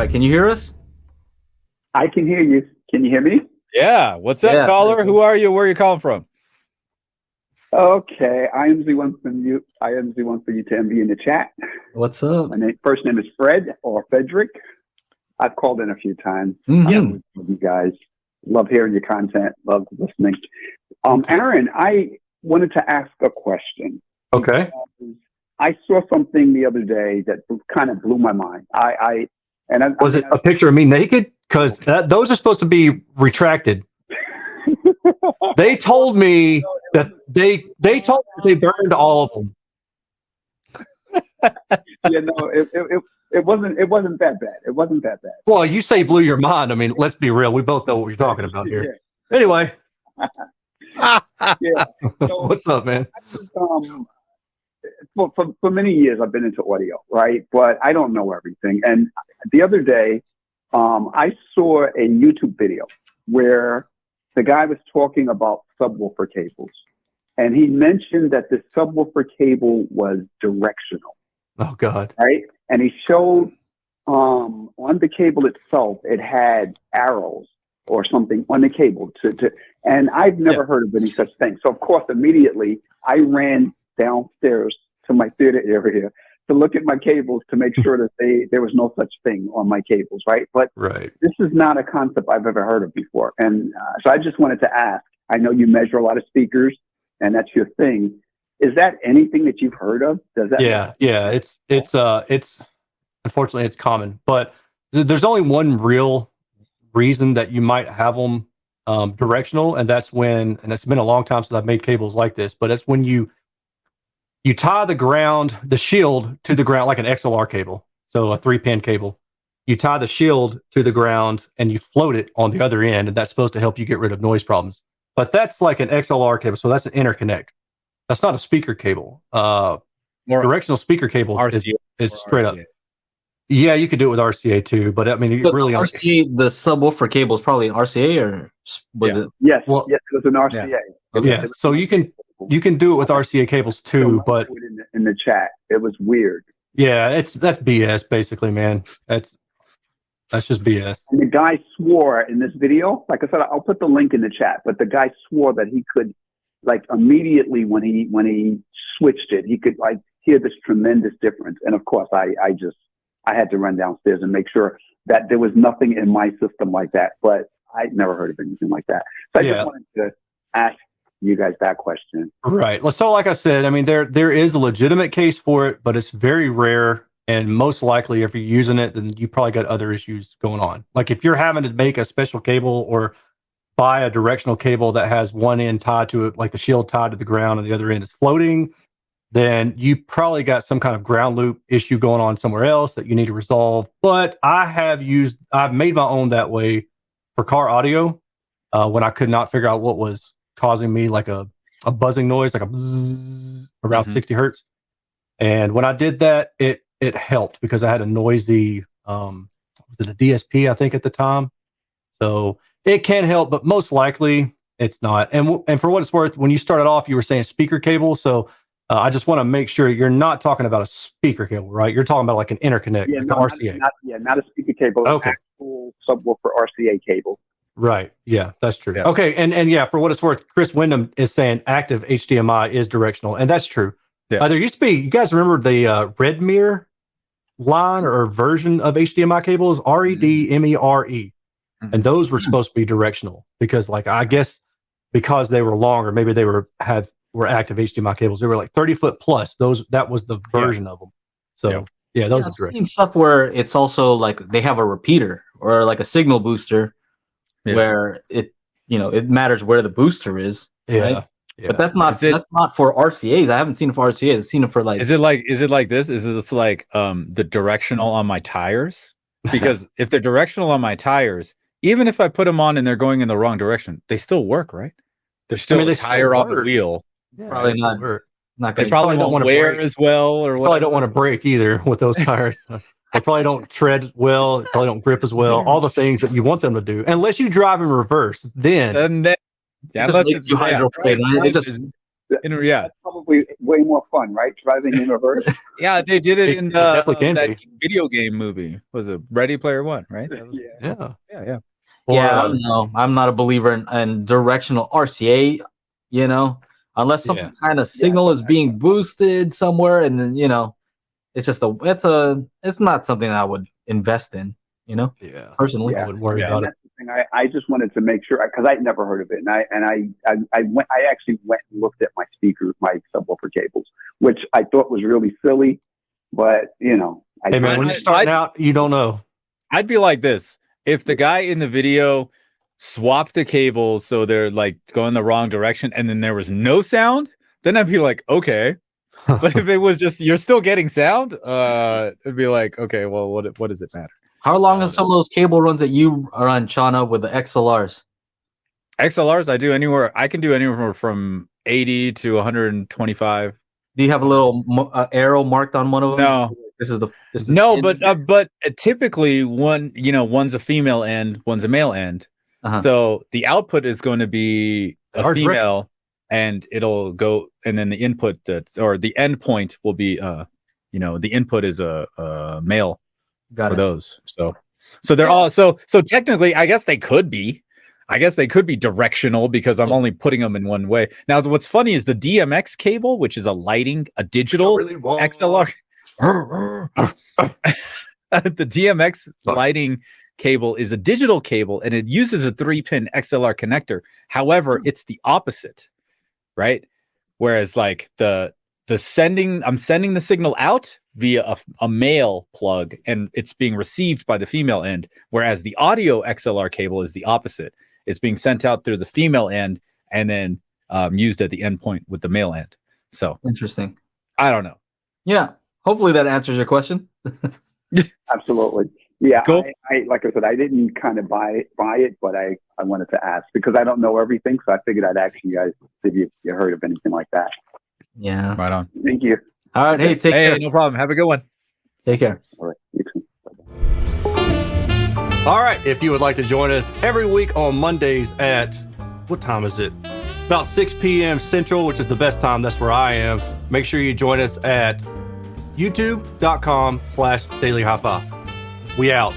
right. Can you hear us? I can hear you. Can you hear me? Yeah. What's up, caller? Who are you? Where are you calling from? Okay, I am Z1 from you. I am Z1 for you to MB in the chat. What's up? My first name is Fred or Frederick. I've called in a few times. Mm-hmm. With you guys. Love hearing your content. Love listening. Aaron, I wanted to ask a question. Okay. I saw something the other day that kind of blew my mind. Was it a picture of me naked? Because those are supposed to be retracted. They told me that they told me they burned all of them. Yeah, no, it wasn't that bad. It wasn't that bad. Well, you say blew your mind. I mean, let's be real. We both know what you're talking about here. Yeah. Anyway. Yeah. So, what's up, man? For many years, I've been into audio, right? But I don't know everything. And the other day, I saw a YouTube video where the guy was talking about subwoofer cables. And he mentioned that the subwoofer cable was directional. Oh, God. Right? And he showed on the cable itself, it had arrows or something on the cable. And I've never heard of any such thing. So, of course, immediately I ran downstairs to my theater area to look at my cables to make sure that there was no such thing on my cables, right? But this is not a concept I've ever heard of before. And so I just wanted to ask, I know you measure a lot of speakers and that's your thing. Is that anything that you've heard of? Does that? Yeah. It's unfortunately it's common, but there's only one real reason that you might have them directional. And that's when, and it's been a long time since I've made cables like this, but it's when you tie the shield to the ground like an XLR cable. So a 3-pin cable. You tie the shield to the ground and you float it on the other end, and that's supposed to help you get rid of noise problems. But that's like an XLR cable, so that's an interconnect. That's not a speaker cable. Directional speaker cable is straight up. Yeah, you could do it with RCA too, but I mean, really RCA, the subwoofer cable is probably an RCA or was it? Yes, yes, it was an RCA. Yeah, so you can do it with RCA cables too, but in the chat, it was weird. Yeah, that's BS basically, man. That's just BS. And the guy swore in this video, like I said, I'll put the link in the chat, but the guy swore that he could, like, immediately when he switched it, he could like hear this tremendous difference. And of course, I had to run downstairs and make sure that there was nothing in my system like that, but I'd never heard of anything like that. So I just wanted to ask you guys that question. Right. So like I said, I mean, there is a legitimate case for it, but it's very rare. And most likely if you're using it, then you probably got other issues going on. Like if you're having to make a special cable or buy a directional cable that has one end tied to it, like the shield tied to the ground and the other end is floating, then you probably got some kind of ground loop issue going on somewhere else that you need to resolve. But I've made my own that way for car audio when I could not figure out what was causing me like a buzzing noise, like a bzzz, around 60 hertz. And when I did that, it helped because I had a noisy, was it a DSP, I think at the time. So it can help, but most likely it's not. And for what it's worth, when you started off, you were saying speaker cable. So I just want to make sure you're not talking about a speaker cable, right? You're talking about like an interconnect, like the RCA. Not a speaker cable. Okay. Actual subwoofer RCA cable. Right. Yeah, that's true. Yeah. Okay. And yeah, for what it's worth, Chris Wyndham is saying active HDMI is directional, and that's true. Yeah. There used to be, you guys remember the Redmere line or version of HDMI cables, REDMERE, and those were supposed to be directional because, like, I guess because they were longer, maybe they were active HDMI cables. They were like 30-foot plus. That was the version of them. So yeah, those are directional. I've seen stuff where it's also like they have a repeater or like a signal booster where it matters where the booster is. Right? Yeah. But that's not for RCAs. I haven't seen it for RCAs. I've seen it for like. Is it like this? Is this like the directional on my tires? Because if they're directional on my tires, even if I put them on and they're going in the wrong direction, they still work, right? They're still a tire off the wheel. Yeah, probably not. They probably don't wear as well, or probably don't want to brake either with those tires. They probably don't tread well. Probably don't grip as well. All the things that you want them to do, unless you drive in reverse. Then unless it's hydroplane. That's probably way more fun, right? Driving in reverse. Yeah, they did it in definitely can that be. video game movie. Was it Ready Player One? Right? That was, Yeah. Yeah, I don't know. I'm not a believer in directional RCA, you know, unless some kind of signal is being boosted somewhere, and then it's just it's not something I would invest in, personally. I wouldn't worry about it. I just wanted to make sure because I'd never heard of it, and I actually went and looked at my speakers, my subwoofer cables, which I thought was really silly, but hey man, when you're starting out, you don't know. I'd be like this: if the guy in the video swapped the cables so they're like going the wrong direction, and then there was no sound, then I'd be like, okay. But if it was just you're still getting sound, it'd be like, okay, well, what does it matter? How long is some of those cable runs that you run, Chana, with the XLRs? XLRs, I can do anywhere from 80 to 125. Do you have a little arrow marked on one of them? No, but typically one's a female end, one's a male end. So the output is going to be a female, and it'll go, and then the input or the end point will be the input is a male. For those. So they're all so technically I guess they could be directional because I'm only putting them in one way. Now what's funny is the DMX cable, which is a digital XLR. The DMX lighting cable is a digital cable, and it uses a 3-pin XLR connector. However, it's the opposite, right? Whereas like I'm sending the signal out via a male plug, and it's being received by the female end, whereas the audio XLR cable is the opposite. It's being sent out through the female end and then used at the end point with the male end. So interesting. I don't know. Yeah, hopefully that answers your question. Absolutely. Yeah, cool. I like I said, I didn't kind of buy it, but I wanted to ask because I don't know everything, so I figured I'd ask you guys if you heard of anything like that. Yeah, right on. Thank you. All right, hey, take care. No problem. Have a good one. Take care. All right, you too. All right, if you would like to join us every week on Mondays at, what time is it? About 6 p.m. Central, which is the best time. That's where I am. Make sure you join us at youtube.com/Daily HiFi. We out.